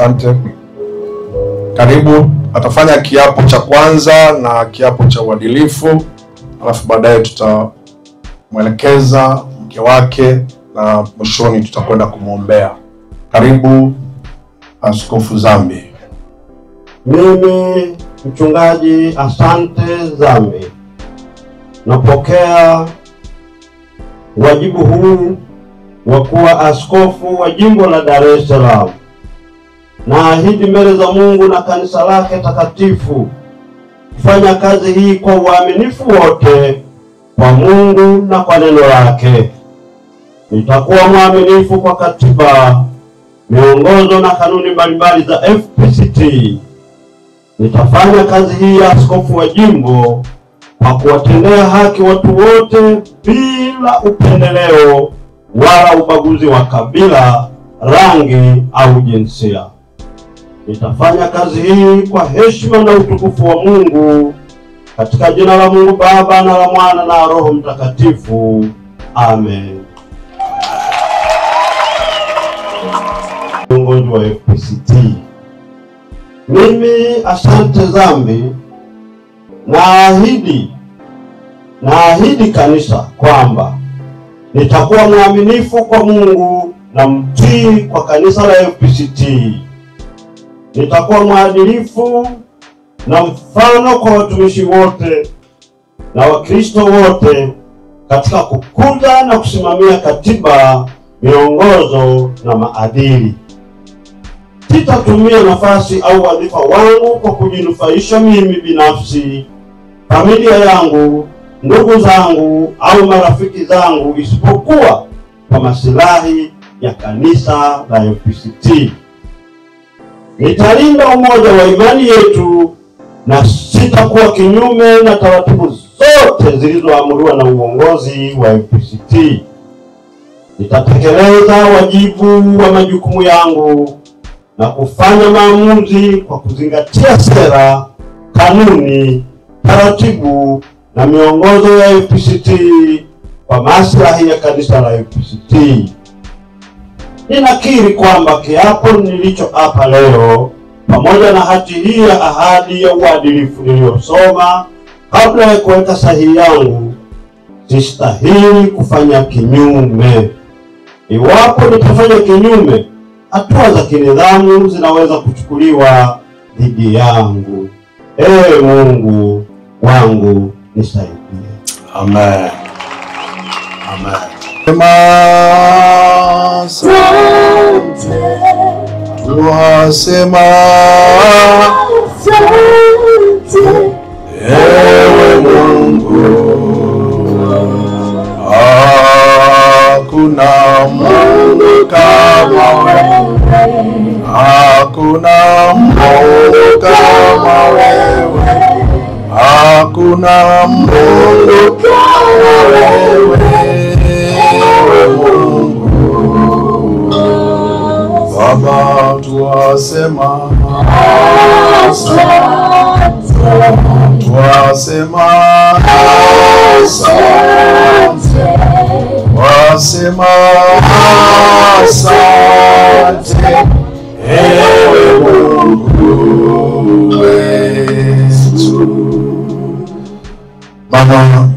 Asante. Karibu. Atafanya kiapo cha kwanza na kiapo cha uadilifu, alafu baadaye tutamwelekeza mke wake na mwishoni tutakwenda kumwombea. Karibu Askofu Zambi. Mimi Mchungaji Asante Zambi napokea wajibu huu wa kuwa askofu wa jimbo la Dar es Salaam. Naahidi mbele za Mungu na kanisa lake takatifu kufanya kazi hii kwa uaminifu wote kwa Mungu na kwa neno lake. Nitakuwa mwaminifu kwa katiba, miongozo na kanuni mbalimbali za FPCT. Nitafanya kazi hii ya askofu wa jimbo kwa kuwatendea haki watu wote bila upendeleo wala ubaguzi wa kabila, rangi au jinsia. Nitafanya kazi hii kwa heshima na utukufu wa Mungu, katika jina la Mungu Baba na la Mwana na Roho Mtakatifu. Amen. Viongozi wa FPCT. Mimi Asante Zambi naahidi kanisa kwamba nitakuwa mwaminifu kwa Mungu na mtii kwa kanisa la FPCT. Nitakuwa mwadilifu na mfano kwa watumishi wote na Wakristo wote katika kukuza na kusimamia katiba, miongozo na maadili. Sitatumia nafasi au wadhifa wangu kwa kujinufaisha mimi binafsi, familia yangu, ndugu zangu au marafiki zangu, isipokuwa kwa maslahi ya kanisa la FPCT. Nitalinda umoja wa imani yetu na sitakuwa kinyume na taratibu zote zilizoamriwa na uongozi wa FPCT. Nitatekeleza wajibu wa majukumu yangu na kufanya maamuzi kwa kuzingatia sera, kanuni, taratibu na miongozo ya FPCT kwa maslahi ya kanisa la FPCT. Ninakiri kwamba kiapo nilichoapa leo pamoja na hati hii ya ahadi ya uadilifu niliyosoma kabla ya kuweka sahihi yangu, sistahili kufanya kinyume. Iwapo nitafanya kinyume, hatua za kinidhamu zinaweza kuchukuliwa dhidi yangu. Ee Mungu wangu nisaidie. Amen. Amen. Tuwasema ewe Mungu, hakuna Mungu kama wewe, hakuna Mungu kama wewe, hakuna Mungu kama wewe, ewe Mungu. Baba, tuwasema asante, tuwasema asante, tuwasema asante, ewe Mungu wetu. Mama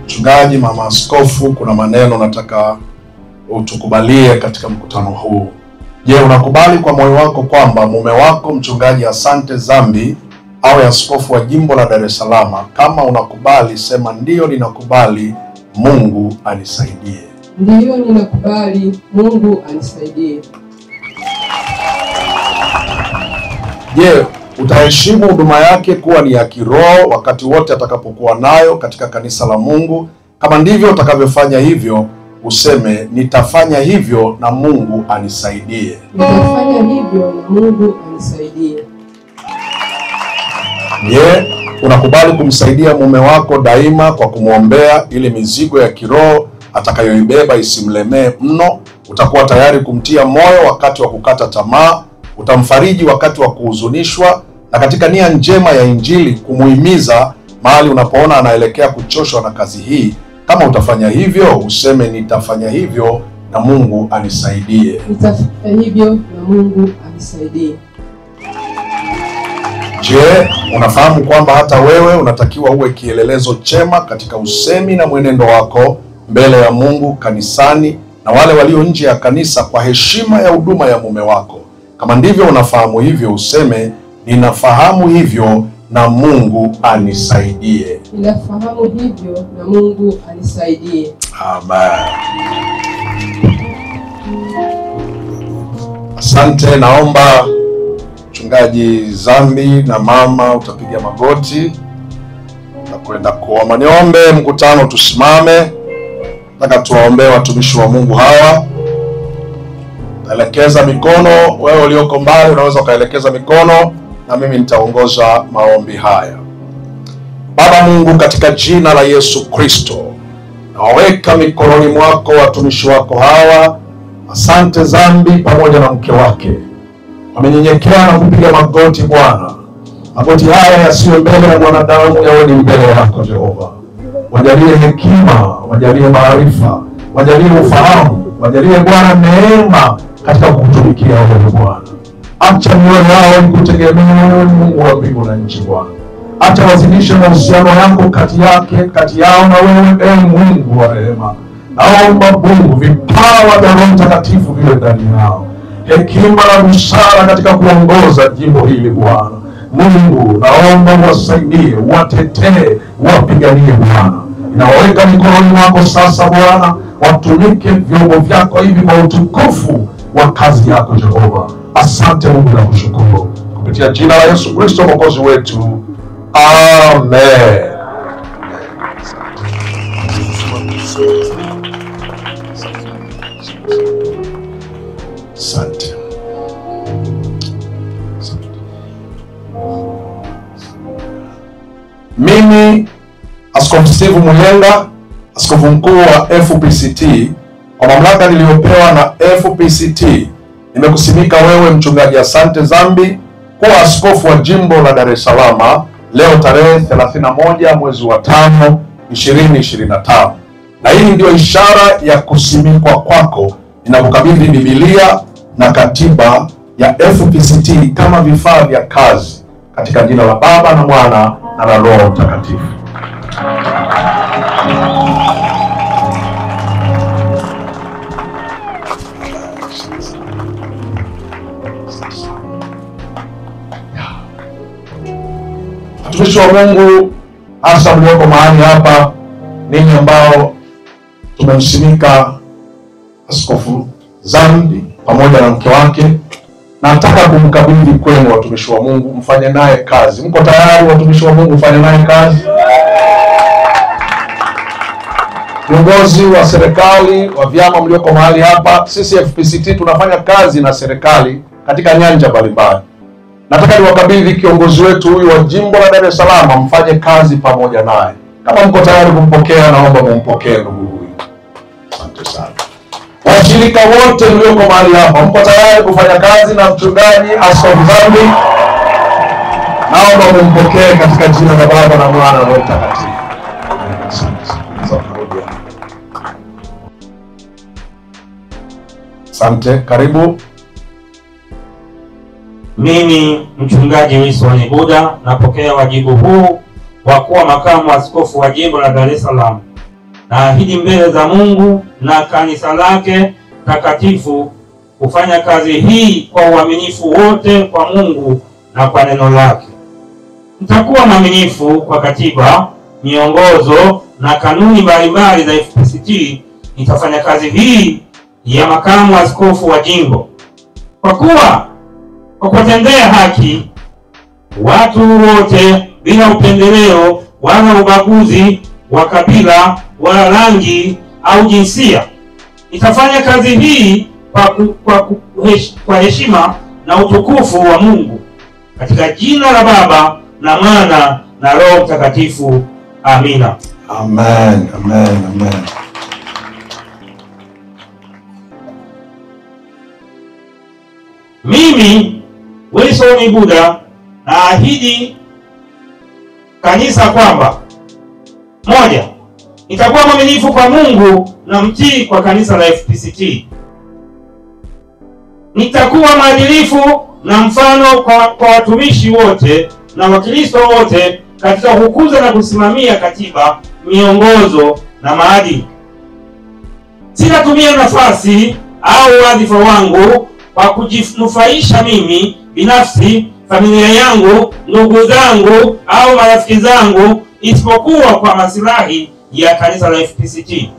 Mchungaji, Mama Askofu, kuna maneno nataka utukubalie katika mkutano huu. Je, unakubali kwa moyo wako kwamba mume wako Mchungaji Asante Zambi awe askofu wa jimbo la Dar es Salaam? Kama unakubali, sema ndio ninakubali, Mungu anisaidie. Ndio ninakubali, Mungu anisaidie. Je, utaheshimu huduma yake kuwa ni ya kiroho wakati wote atakapokuwa nayo katika kanisa la Mungu? Kama ndivyo utakavyofanya hivyo, useme nitafanya hivyo na Mungu anisaidie. Nitafanya hivyo na Mungu anisaidie. Je, unakubali kumsaidia mume wako daima kwa kumwombea ili mizigo ya kiroho atakayoibeba isimlemee mno? Utakuwa tayari kumtia moyo wakati wa kukata tamaa, utamfariji wakati wa kuhuzunishwa, na katika nia njema ya Injili kumuhimiza mahali unapoona anaelekea kuchoshwa na kazi hii. Kama utafanya hivyo, useme nitafanya hivyo na Mungu anisaidie. Nitafanya hivyo na Mungu anisaidie. anisaidie. Je, unafahamu kwamba hata wewe unatakiwa uwe kielelezo chema katika usemi na mwenendo wako mbele ya Mungu, kanisani na wale walio nje ya kanisa, kwa heshima ya huduma ya mume wako? Kama ndivyo unafahamu hivyo, useme ninafahamu hivyo na Mungu anisaidie. Ninafahamu hivyo na Mungu anisaidie. Amen. Asante. Naomba Mchungaji Zambi na mama utapiga magoti na kwenda kuomba. Niombe mkutano tusimame. Nataka tuwaombee watumishi wa Mungu hawa. Naelekeza mikono, wewe ulioko mbali unaweza ukaelekeza mikono na mimi nitaongoza maombi haya. Baba Mungu, katika jina la Yesu Kristo, nawaweka mikononi mwako watumishi wako hawa. Asante Zambi pamoja na mke wake, wamenyenyekea na kupiga magoti Bwana. Magoti haya yasiwe mbele ya mwanadamu, yawe ni mbele yako Jehova. Wajalie hekima, wajalie maarifa, wajalie ufahamu, wajalie Bwana neema katika kukutumikia wewe Bwana. Acha mioyo yao ikutegemee wewe, Mungu wa mbingu na nchi Bwana. Acha wazidishe mahusiano yako kati yao na wewe, Mungu wa rehema. Naomba Mungu vipawa vya Roho Mtakatifu viwe ndani yao, hekima na busara katika kuongoza jimbo hili Bwana. Mungu, naomba wasaidie, watetee, wapiganie Bwana. Ninaweka mikononi mwako sasa Bwana, watumike vyombo vyako hivi kwa utukufu wa kazi yako Jehova. Asante Mungu na kushukuru kupitia jina la Yesu Kristo Mwokozi wetu. Amen. Asante. Mimi Askofu Steve Muyenga, askofu mkuu wa FPCT, kwa mamlaka niliyopewa na FPCT, nimekusimika wewe Mchungaji Asante Zambi kuwa askofu wa jimbo la Dar es Salaam leo tarehe 31 mwezi wa 5 2025. Na hii ndio ishara ya kusimikwa kwako. Ninakukabidhi Biblia na katiba ya FPCT kama vifaa vya kazi katika jina la Baba na Mwana na la Roho Mtakatifu. Watumishi wa Mungu, hasa mlioko mahali hapa, ninyi ambao tumemsimika Askofu Zambi pamoja na mke wake, nataka kumkabidhi kwenu watumishi wa Mungu, mfanye naye kazi. Mko tayari watumishi wa Mungu mfanye naye kazi? Viongozi wa serikali, wa vyama mlioko mahali hapa, sisi FPCT tunafanya kazi na serikali katika nyanja mbalimbali. Nataka niwakabidhi kiongozi wetu huyu wa jimbo la Dar es Salaam, mfanye kazi pamoja naye. Kama mko tayari kumpokea, naomba mumpokee ndugu huyu. Asante sana. Washirika wote mlioko mahali hapa, mko tayari kufanya kazi na Mchungaji Askofu Zambi? Naomba mumpokee katika jina la Baba na Mwana na Roho Mtakatifu. Asante, karibu. Mimi Mchungaji Wilson Buda napokea wajibu huu wa kuwa makamu askofu wa jimbo la Dar es Salaam. Naahidi mbele za Mungu na kanisa lake takatifu kufanya kazi hii kwa uaminifu wote kwa Mungu na kwa neno lake. Nitakuwa mwaminifu kwa katiba, miongozo na kanuni mbalimbali za FPCT. Nitafanya kazi hii ya makamu askofu wa jimbo kwa kutendea haki watu wote bila upendeleo wala ubaguzi wa kabila wala rangi au jinsia. Nitafanya kazi hii kwa heshima na utukufu wa Mungu, katika jina la Baba na Mwana na Roho Mtakatifu. Amina. Amen, amen, amen. Mimi Wilson Buda naahidi kanisa kwamba: moja, nitakuwa mwaminifu kwa Mungu na mtii kwa kanisa la FPCT. Nitakuwa mwadilifu na mfano kwa watumishi wote na Wakristo wote katika kukuza na kusimamia katiba, miongozo na maadili. Sitatumia nafasi au wadhifa wangu kwa kujinufaisha mimi binafsi, familia yangu, ndugu zangu au marafiki zangu, isipokuwa kwa maslahi ya kanisa la FPCT.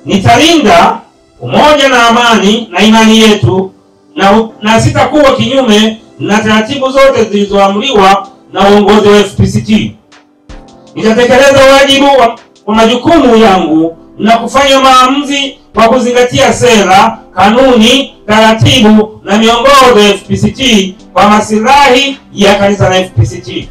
Nitalinda umoja na amani na imani yetu na sitakuwa kinyume na taratibu zote zilizoamriwa na uongozi wa FPCT. Nitatekeleza wajibu wa majukumu yangu na kufanya maamuzi kwa kuzingatia sera, kanuni, taratibu na miongozo ya FPCT kwa maslahi ya kanisa la FPCT.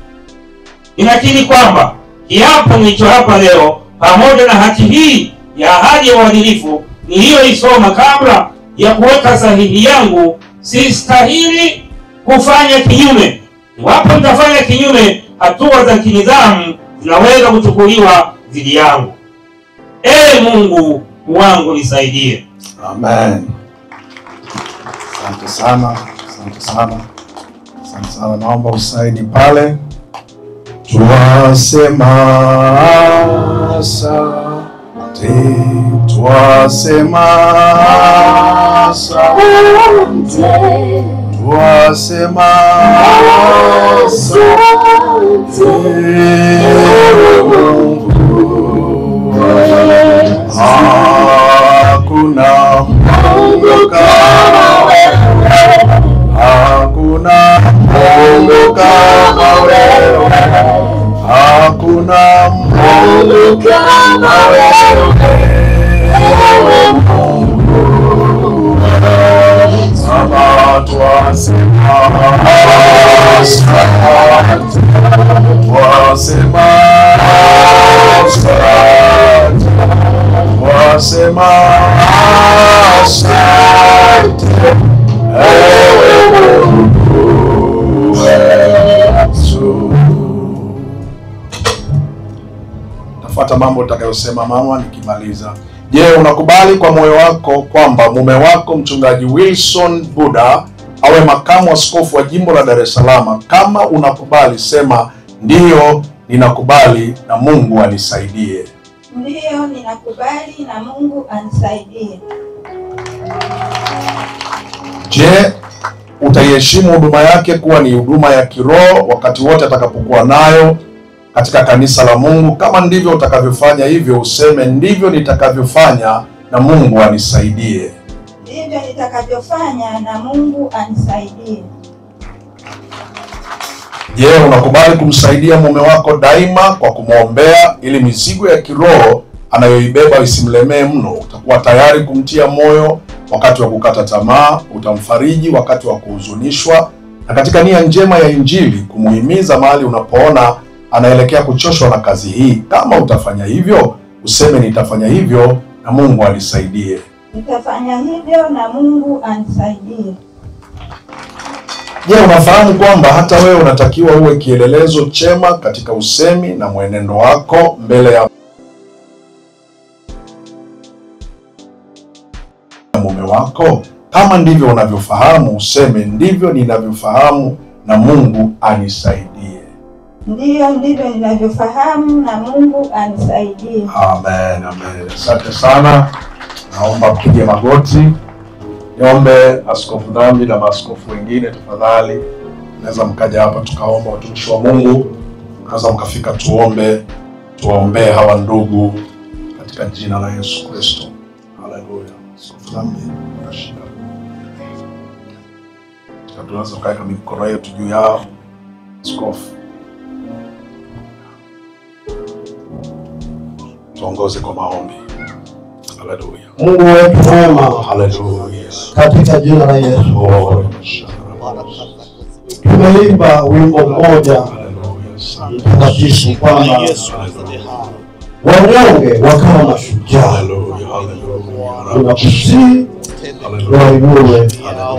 Ninakiri kwamba kiapo nilichoapa leo pamoja na hati hii ya ahadi ya uadilifu niliyoisoma kabla ya kuweka sahihi yangu, sistahili kufanya kinyume. Iwapo nitafanya kinyume, hatua za kinidhamu zinaweza kuchukuliwa dhidi yangu. Mungu wangu nisaidie. Amen. Asante sana. Asante sana. Asante sana. Naomba usaidi pale. Twasema asante. Twasema asante. Twasema asante. Hakuna Mungu kama wewe, hakuna Mungu kama wewe, hakuna Mungu kama wewe, Mungu. Baba, twasema asante, twasema asante, twasema asante, ewe Mungu wetu. Tafuata mambo utakayosema mama nikimaliza. Je, unakubali kwa moyo wako kwamba mume wako Mchungaji Wilson Buda awe makamu askofu wa jimbo la Dar es Salaam? Kama unakubali sema ndiyo, ninakubali na Mungu anisaidie. Ndiyo, ninakubali na Mungu anisaidie. Je, utaiheshimu huduma yake kuwa ni huduma ya kiroho wakati wote atakapokuwa nayo katika kanisa la Mungu? Kama ndivyo utakavyofanya hivyo, useme ndivyo nitakavyofanya na Mungu anisaidie. Ndivyo nitakavyofanya na Mungu anisaidie. Je, unakubali kumsaidia mume wako daima kwa kumwombea ili mizigo ya kiroho anayoibeba isimlemee mno? Utakuwa tayari kumtia moyo wakati wa kukata tamaa, utamfariji wakati wa kuhuzunishwa, na katika nia njema ya Injili kumuhimiza mahali unapoona anaelekea kuchoshwa na kazi hii. Kama utafanya hivyo, useme nitafanya hivyo na Mungu anisaidie. Nitafanya hivyo na Mungu anisaidie. Je, unafahamu kwamba hata wewe unatakiwa uwe kielelezo chema katika usemi na mwenendo wako mbele ya mume wako? Kama ndivyo unavyofahamu, useme ndivyo ninavyofahamu na Mungu anisaidie. Ndiyo, ndivyo ninavyofahamu na Mungu anisaidie. Amen, amen. Asante sana. Naomba mpige magoti. Niombe Askofu Dhambi na maaskofu wengine tafadhali. Naweza mkaja hapa tukaomba, watumishi wa Mungu. Naweza mkafika tuwaombee hawa ndugu katika jina la Yesu Kristo. Haleluya. Askofu Dhambi, unashika. Tunaweza kuweka mikono yetu juu yao. Askofu, tuongoze kwa maombi. Haleluya. Mungu wetu mwema, Haleluya. katika jina la Yesu tumeimba wimbo mmoja mtakatifu kwamba wanyonge wakawa mashujaa. Tunakusii wainue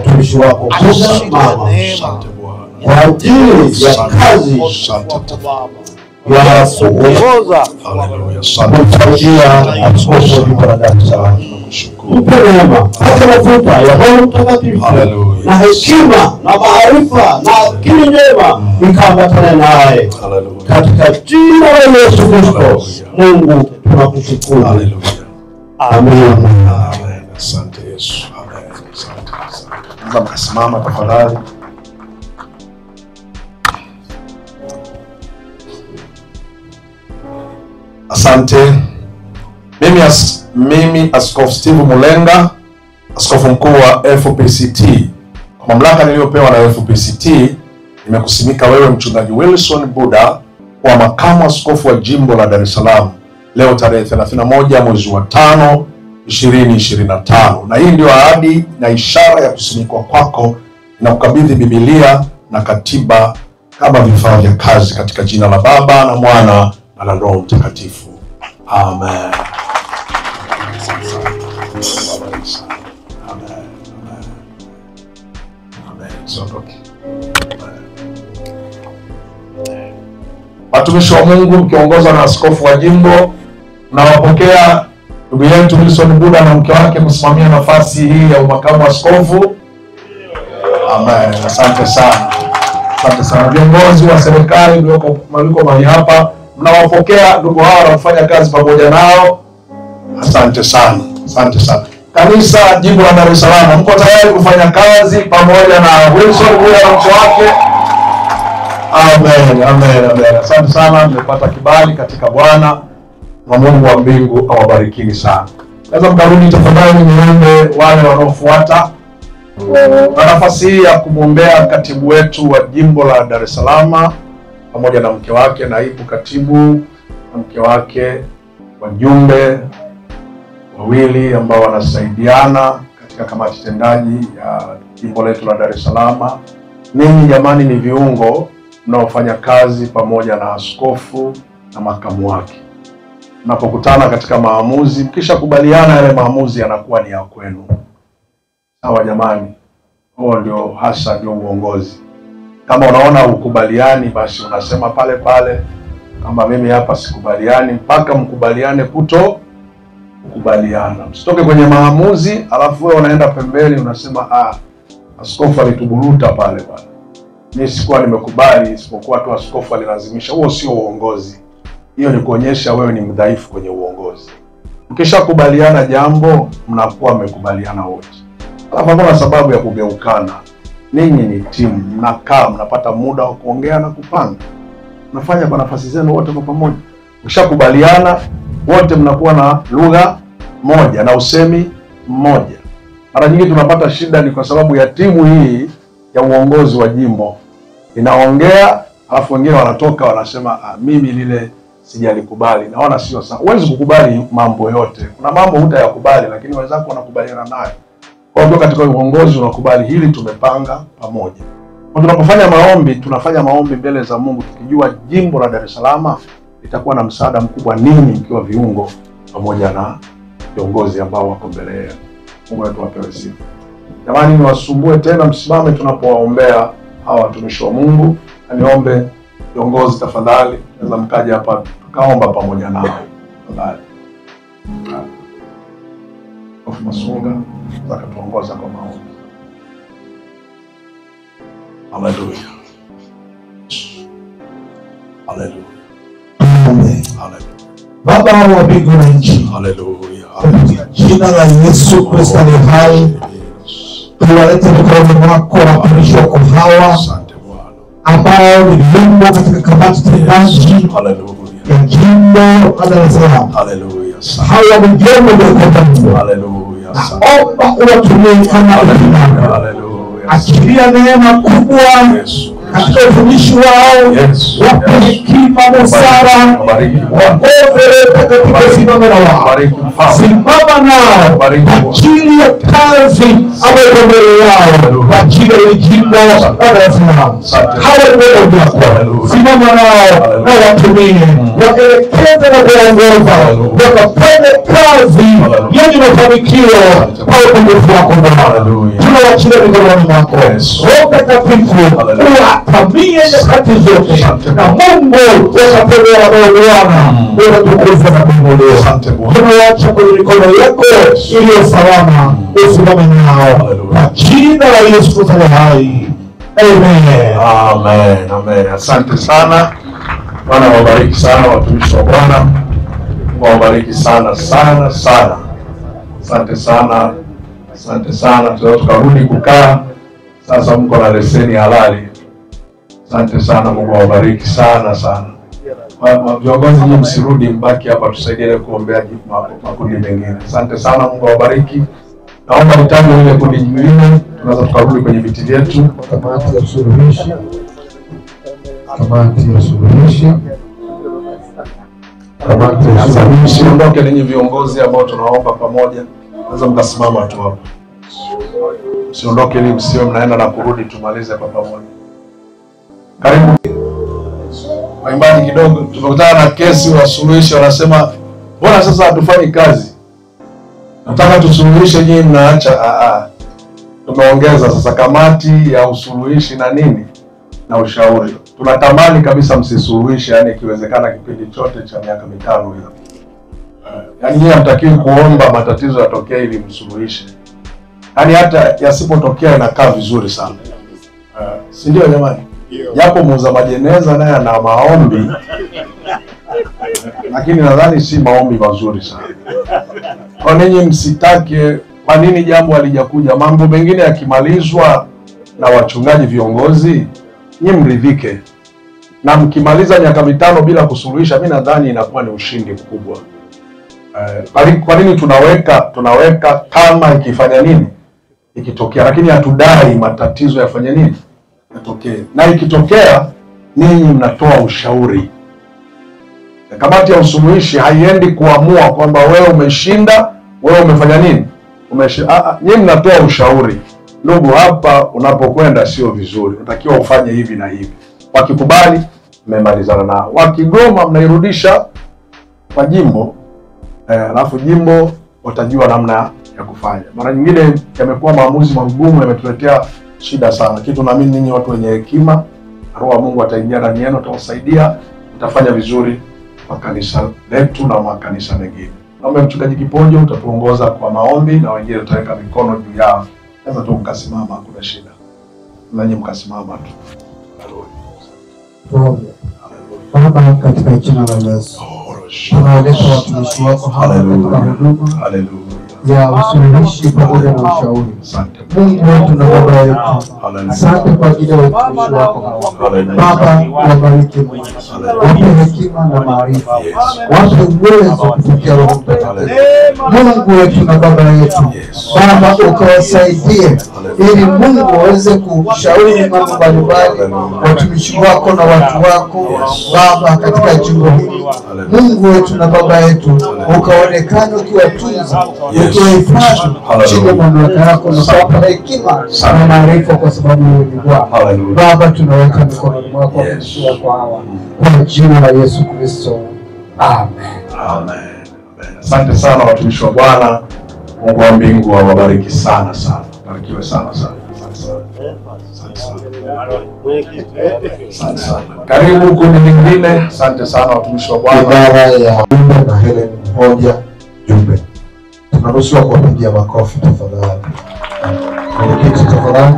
mtumishi wako Buda mama kwa ajili ya kazi ya kuongoza kumsaidia askofu wa jimbo la Dar es Salaam. Mpe neema, pate mafuta ya Roho Mtakatifu na hekima na maarifa na akili njema ikaambatane naye. Katika jina la Yesu Kristo, Mungu tunakushukuru. Amen. Asante Yesu. Amen. Asante. Mkasimama tafadhali. Asante. Mimi Askofu Steve Mulenga, askofu mkuu wa FPCT, kwa mamlaka niliyopewa na FPCT, nimekusimika wewe mchungaji Wilson Buda kwa makamu askofu wa jimbo la Dar es Salaam leo tarehe 31 mwezi wa 5 2025. Na hii ndio ahadi na ishara ya kusimikwa kwako, na kukabidhi Biblia na katiba kama vifaa vya kazi katika jina la Baba na Mwana na la Roho Mtakatifu. Amen. Watumishi wa Mungu mkiongozwa na askofu wa jimbo, nawapokea ndugu yetu Wilson Buda na mke wake kusimamia nafasi hii ya umakamu askofu. Amen. Asante sana. Asante sana. Viongozi wa serikali mlioko mahali hapa, mnawapokea ndugu hawa na kufanya kazi pamoja nao. Asante sana. Asante sana. Kanisa jimbo la Dar es Salaam, mko tayari kufanya kazi pamoja na Wilson Buda na mke wake? Amen. Amen. Amen. Asante sana, mmepata kibali katika Bwana, na Mungu wa mbingu awabariki sana. Sasa mkarudi tafadhali, niombe wale wanaofuata na nafasi hii ya kumwombea katibu wetu wa jimbo la Dar es Salaam pamoja na mke wake, naibu katibu na mke wake, wajumbe wawili ambao wanasaidiana katika kamati tendaji ya jimbo letu la Dar es Salaam. Ninyi jamani ni viungo mnaofanya kazi pamoja na askofu na makamu wake. Mnapokutana katika maamuzi, kisha kubaliana, yale maamuzi yanakuwa ni ya kwenu. Sawa jamani? Huo ndio hasa ndio uongozi. Kama unaona ukubaliani, basi unasema pale pale, kama mimi hapa sikubaliani, mpaka mkubaliane kukubaliana. Msitoke kwenye maamuzi alafu wewe unaenda pembeni unasema askofu alituburuta pale bwana, mimi sikuwa nimekubali, isipokuwa tu askofu alilazimisha. Huo sio uongozi. Hiyo ni kuonyesha wewe ni mdhaifu kwenye uongozi. Mkishakubaliana jambo, mnakuwa mmekubaliana wote, alafu hakuna sababu ya kugeukana. Ninyi ni timu, mnakaa mnapata muda wa kuongea na kupanga, mnafanya kwa nafasi zenu wote kwa pamoja. Mkishakubaliana wote mnakuwa na lugha moja na usemi mmoja. Mara nyingi tunapata shida ni kwa sababu ya timu hii ya uongozi wa jimbo inaongea, alafu wengine wanatoka wanasema mimi lile sijalikubali. Naona sio sawa. Huwezi kukubali mambo yote. Kuna mambo hutayakubali, lakini wenzako wanakubaliana nayo. Kwa hiyo katika uongozi unakubali hili tumepanga pamoja. Kwa tunapofanya maombi, tunafanya maombi mbele za Mungu tukijua jimbo la Dar es Salaam litakuwa na msaada mkubwa ninyi ikiwa viungo pamoja na viongozi ambao wako mbele yenu. Mungu wetu apewe sifa. Jamani, niwasumbue tena, msimame tunapowaombea hawa watumishi wa Mungu. Na niombe viongozi tafadhali, naweza mkaja hapa tukaomba pamoja nao tafadhali. Askofu Masunga atatuongoza kwa maombi. Haleluya. Haleluya. Amen. Baba wa mbingu na nchi, Haleluya. jina la Yesu Kristo aliye hai, tuwalete mikononi mwako watumishi wako hawa ambao ni viungo katika kamati tendaji ya jimbo la Dar es Salaam. Haleluya. Hawa ni vyombo vya Mungu. Haleluya. Naomba uwatumie kama vile. Haleluya. Achilia neema kubwa katika utumishi wao, wape hekima na busara, waongoze katika simama na wao, simama nao kwa ajili ya kazi ambayo mbele yao, kwa ajili ya jimbo la Dar es Salaam. Hawa ndio wako, simama nao na watumie, waelekeze na kuongoza, wakafanye kazi yenye mafanikio kwa utukufu wako Bwana. Tunawaachilia mikononi mwako, Roho Mtakatifu atamie nyakati zote, na Mungu wakapelea Bwana unatukuzwa na kuinuliwa. Tunawaacha kwenye mikono yako iliyo salama, usimame nao kwa jina la Yesu Kristo hai. Amen. Amen. Amen. Asante sana. Bwana wabariki sana watumishi wa Bwana. Mungu wabariki sana sana sana. Asante sana. Asante sana. Tunaweza tukarudi kukaa. Sasa mko na leseni halali. Asante sana. Mungu wabariki sana sana. Viongozi nyinyi msirudi, mbaki hapa tusaidie kuombea makundi mengine. Asante sana. Mungu wabariki. Naomba nitaje ile kundi nyingine, tunaweza tukarudi kwenye viti vyetu. Kamati ya suluhishi. Kamati ya suluhishi. Kamati ya suluhishi. Msiondoke ninyi viongozi ambao tunaomba pamoja. Naweza mkasimama tu hapa. Msiondoke ili msiwe mnaenda na kurudi, tumalize kwa pamoja. Karibu. Waimbaji kidogo, tumekutana na kesi wasuluhishi wanasema, "Bwana sasa hatufanyi kazi. Nataka tusuluhishe, nyinyi mnaacha." Tumeongeza sasa kamati ya usuluhishi na nini? Na ushauri. Tunatamani kabisa msisuluhishe, yani ikiwezekana kipindi chote cha miaka 5 hiyo. Yani nyinyi hamtakiwi kuomba matatizo yatokee ili msuluhishe. Yani hata yasipotokea inakaa vizuri sana. Si ndio jamani? Japo muuza majeneza naye ana maombi. Lakini nadhani si maombi mazuri sana. Kwa nini msitake? Kwa nini jambo halijakuja? Mambo mengine yakimalizwa na wachungaji viongozi, nyinyi mridhike. Na mkimaliza miaka 5 bila kusuluhisha, mimi nadhani inakuwa ni ushindi mkubwa. Kwa nini tunaweka kama ikifanya nini? Ikitokea, lakini hatudai matatizo yafanye nini? Yatokee. Na ikitokea ninyi mnatoa ushauri. Kamati ya usuluhishi haiendi kuamua kwamba wewe umeshinda, wewe umefanya nini? Nyinyi mnatoa ushauri. Ndugu, hapa unapokwenda sio vizuri. Unatakiwa ufanye hivi na hivi. Wakikubali, mmemalizana nao. Wakigoma, mnairudisha kwa jimbo. Alafu jimbo watajua namna ya kufanya. Mara nyingine yamekuwa maamuzi magumu, yametuletea shida sana. Kitu naamini ninyi watu wenye hekima, Roho wa Mungu ataingia ndani yenu, atawasaidia, mtafanya vizuri kwa kanisa letu na makanisa mengine. Naomba mchungaji Kiponjo utatuongoza kwa maombi na wengine tutaweka mikono juu yao. Sasa tu mkasimama, hakuna shida. Nanyi mkasimama tu. Baba, katika jina la Yesu, tunawaleta watumishi wako hapa katika huduma ya usuluhishi pamoja na ushauri. Mungu wetu na Baba yetu, asante kwa ajili ya watumishi wako hapa. Baba, wabariki, wape hekima na maarifa, wape uwezo kufikia Roho Mtakatifu. Mungu wetu na Baba yetu, Baba ukawasaidie ili Mungu waweze kushauri mambo mbalimbali watumishi wako na watu wako Baba katika jimbo hili. Mungu wetu na Baba yetu, ukaonekane ukiwatunza, ukiwahifadhi chini ya mamlaka yako na kuwapa hekima na maarifa, kwa sababu wewe ni Bwana. Baba, tunaweka mikononi mwako watumishi wako hawa kwa jina la Yesu Kristo. Amen. Amen. Asante sana watumishi wa Bwana. Mungu wa mbingu awabariki sana sana. Barikiwe sana sana. Asante sana. Karibu kundi lingine. Asante sana watumishi wa Bwana. Idara ya Jumbe na Helen Mhoja Jumbe. Tunaruhusiwa kuwapigia makofi tafadhali. Mwenyekiti tafadhali.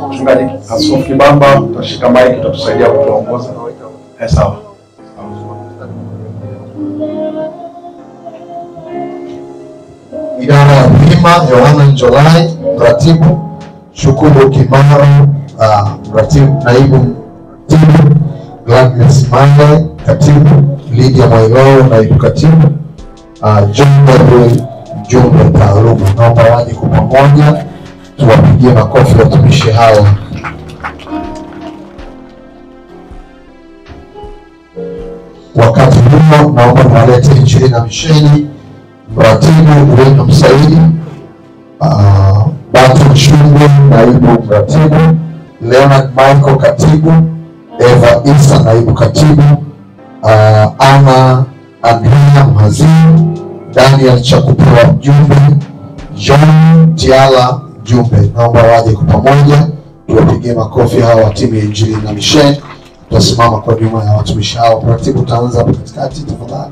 Mchungaji Askofu Kibamba, utashika maiki, utatusaidia kutuongoza. Sawa. Idara ya Bima, Yohana Njolai, mratibu. Shukuru Kimaro, mratibu, naibu mratibu. Gladness Mande, katibu. Lydia Mwailao, naibu katibu. John mjumbe taaluma. Naomba waje kwa pamoja tuwapigie makofi watumishi hawa. Wakati huo naomba niwalete Injili na Misheni, mratibu Wenu Msaidi, Batu Mshungwe, naibu mratibu. Leonard Michael, katibu. Eva Isa, naibu katibu. Ana Andrea, mhazini. Daniel Chakupewa mjumbe, John Tiala mjumbe. Naomba waje kwa pamoja tuwapigie makofi hawa wa timu ya Injili na Misheni. Tutasimama kwa nyuma ya watumishi hao. Taratibu utaanza hapo katikati tafadhali.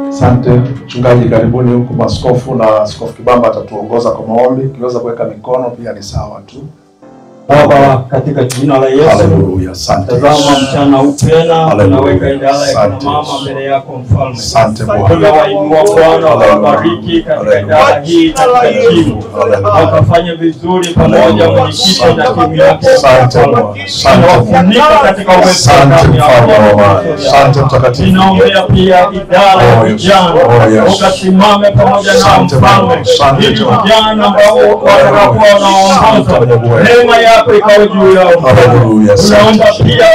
Asante mchungaji, karibuni huku maskofu, na Askofu Kibamba atatuongoza kwa maombi. Kiweza kuweka mikono pia ni sawa tu. Baba, katika jina la Yesu, haleluya, asante. Tazama mchana huu tena, tunaweka idara ya kina mama mbele yako mfalme. Asante Bwana. Tunawainua Bwana, wabariki katika idara hii katika jimbo. Wakafanye vizuri pamoja mwenyekiti na timu yake. Asante Bwana. Tunawafunika katika uwezo wa damu yako. Asante mtakatifu. Ninaombea pia idara ya vijana. Ukasimame pamoja na mfalme. Ili vijana ambao watakuwa wanaongoza, neema yako ikawe juu yao. Haleluya. Tunaomba pia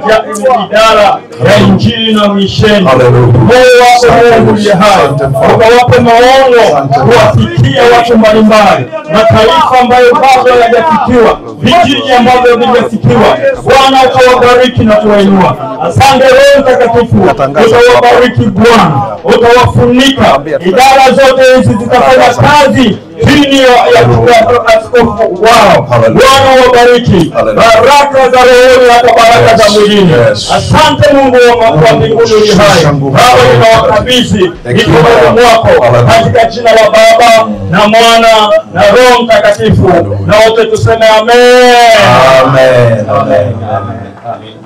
katika idara ya Injili na Misheni. Mungu uliye hai, ukawape maono kuwafikia watu mbalimbali, mataifa ambayo bado hayajafikiwa, vijiji ambavyo havijafikiwa. Bwana ukawabariki na kuwainua. Asante Roho Mtakatifu, utawabariki Bwana, utawafunika. Idara zote hizi zitafanya kazi chini ya askofu wao. Bwana wabariki, baraka za rohoni hata baraka za mwilini. Asante Mungu wa mbinguni uliye hai, Baba ninawakabidhi mikononi mwako katika jina la Baba na Mwana na Roho Mtakatifu, na wote tuseme amen. Amen. Amen.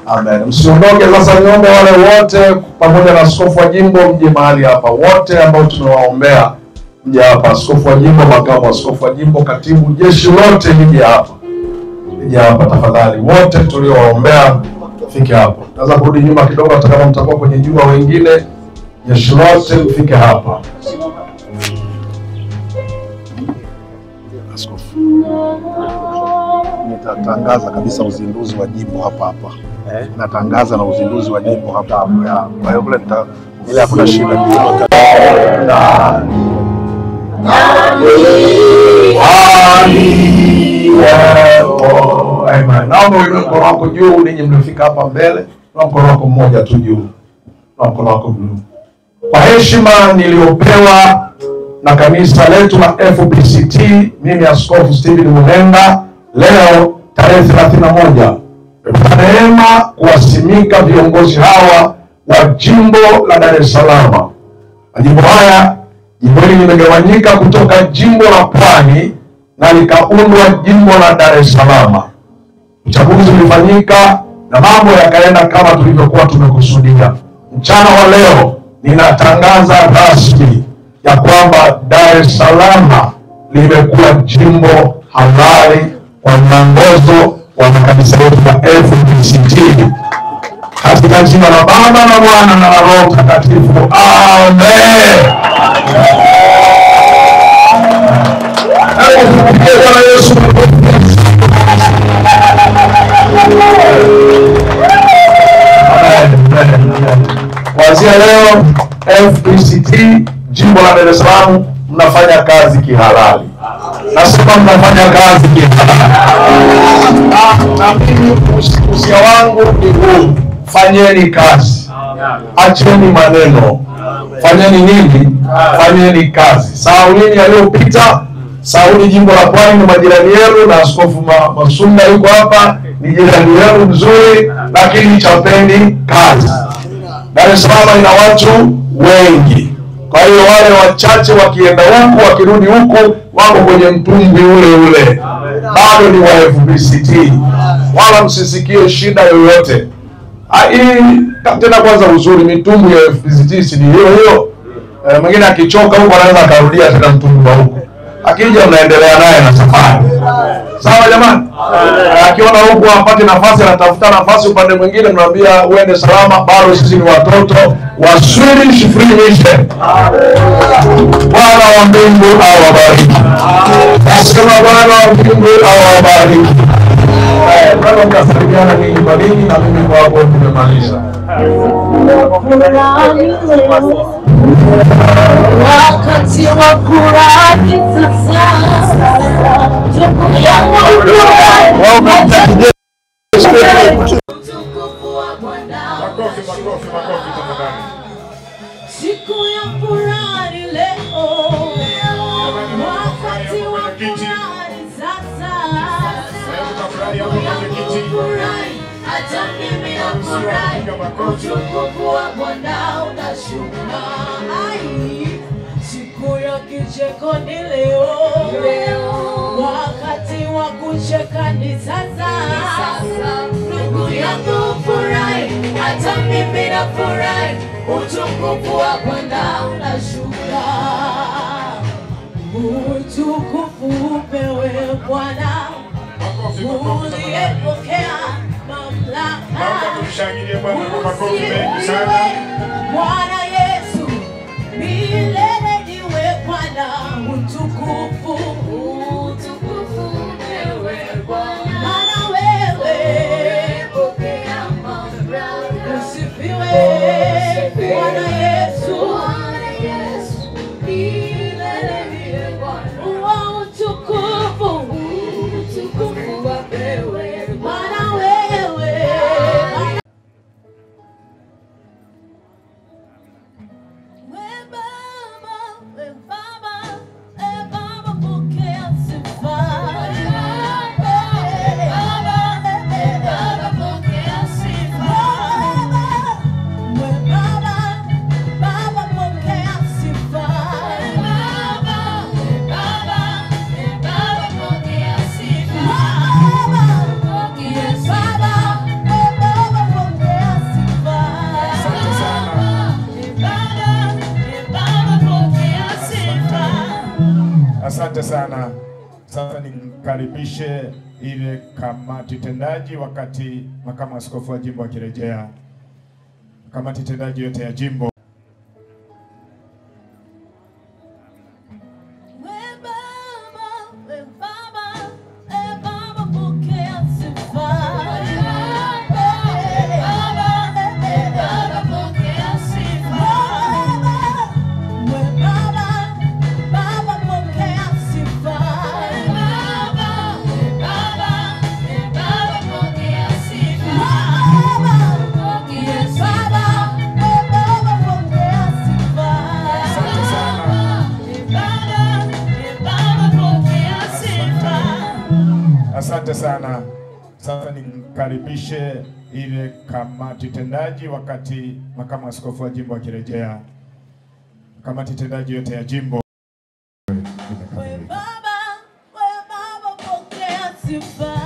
Amen. Msiondoke sasa, niombe wale wote pamoja na askofu wa jimbo mje mahali hapa, wote ambao tumewaombea mje hapa. Askofu wa jimbo, makamu askofu wa jimbo, katibu, jeshi lote mje hapa. Mje hapa tafadhali, wote tuliowaombea fike hapa. Naweza kurudi nyuma kidogo hata kama mtakuwa kwenye jua wengine. Jeshi lote mfike hapa. Askofu, nitatangaza kabisa uzinduzi wa jimbo hapa. Natangaza na uzinduzi wa jimbo hapa. Kwa hiyo kule ile hakuna shida. Amen. Naomba uinue mkono wako juu, ninyi mliofika hapa mbele. Na mkono wako mmoja tu juu. Na mkono wako juu. Kwa heshima niliyopewa na kanisa letu la FPCT, mimi Askofu Stephen Mulenga, leo tarehe 31, neema kuwasimika viongozi hawa wa jimbo la Dar es Salaam. Majimbo haya, jimbo hili limegawanyika kutoka jimbo la Pwani na likaundwa jimbo la Dar es Salaam. Uchaguzi ulifanyika na mambo yakaenda kama tulivyokuwa tumekusudia. Mchana wa leo ninatangaza rasmi ya kwamba Dar es Salaam limekuwa jimbo halali kwa mwongozo wa makanisa yetu ya FPCT. Katika jina la Baba na Mwana na Roho Mtakatifu. Amen. Yesu. Kuanzia leo FPCT jimbo la Dar es Salaam mnafanya kazi kihalali. Nasema mnafanya kazi kihalali. Na mimi usia wangu ni huu: fanyeni kazi. Acheni maneno. Fanyeni nini? Fanyeni kazi. Sauli aliyopita, Sauli jimbo la Pwani ni majirani yenu, na Askofu Masumba yuko hapa, ni jirani yenu mzuri, lakini chapeni kazi. Dar es Salaam ina watu wengi. Kwa hiyo wale wachache wakienda huku wakirudi huku wako kwenye mtumbwi ule ule. Bado ni wa FPCT. Wala msisikie shida yoyote. Hii tena kwanza uzuri mitumbwi ya FPCT si hiyo hiyo. Mwingine akichoka huko anaweza akarudia tena mtumbwi wa huko. Akija mnaendelea naye na safari. Sawa jamani? Akiona huko apate nafasi, anatafuta nafasi upande mwingine, mnaambia uende salama, bado sisi ni watoto wa Swedish Free Mission. Bwana wa mbingu awabariki. Nasema Bwana wa mbingu awabariki. Bwana mkasalimiana ninyi kwa ninyi, na mimi kwa hapo tumemaliza. wakati wa kuradi sasa, tuku yangu kuradi. Utukufu wa Bwana. Makofi tafadhali. Siku ya furaha leo, wakati wa furaha sasa, siku ya furaha, hata mimi nafurahi, utukufu wa Bwana unashuka. Siku ya kicheko ni leo, wakati wa kucheka ni sasa, siku ya kufurahi, hata mimi nafurahi, utukufu wa Bwana unashuka. Utukufu upewe Bwana, uliyepokea mamlaka. Bwana Yesu, milele niwe Bwana. Utukufu upewe Bwana, maana wewe pokea mamlaka. Usifiwe Bwana Yesu, milele niwe Bwana. Utukufu wapewe maana wewe. Baba pokea sifa. Baba pokea sifa. Baba pokea sifa. Asante sana. Sasa nimkaribishe ile kamati tendaji, wakati makamu askofu wa jimbo akirejea. Kamati tendaji yote ya jimbo. Asante sana. Sasa nimkaribishe ile kamati tendaji, wakati makamu askofu wa jimbo akirejea. Kamati tendaji yote ya jimbo. Baba pokea sifa.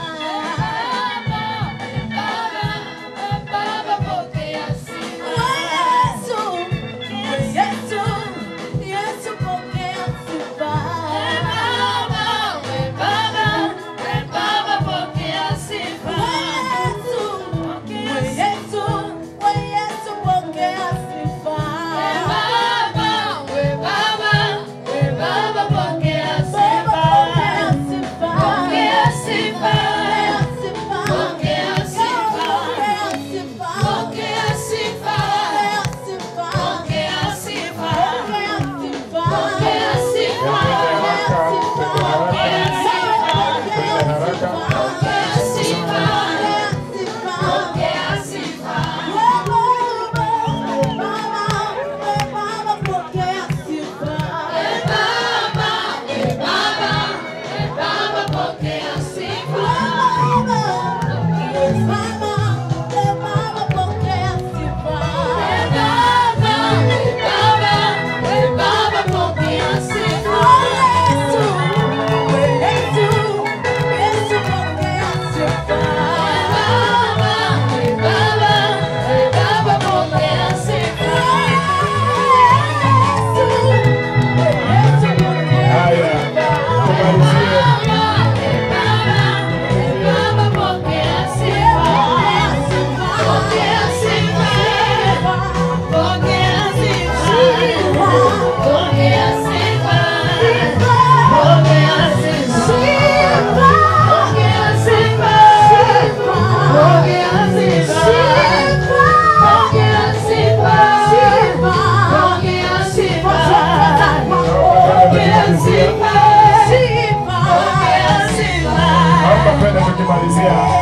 Haleluya.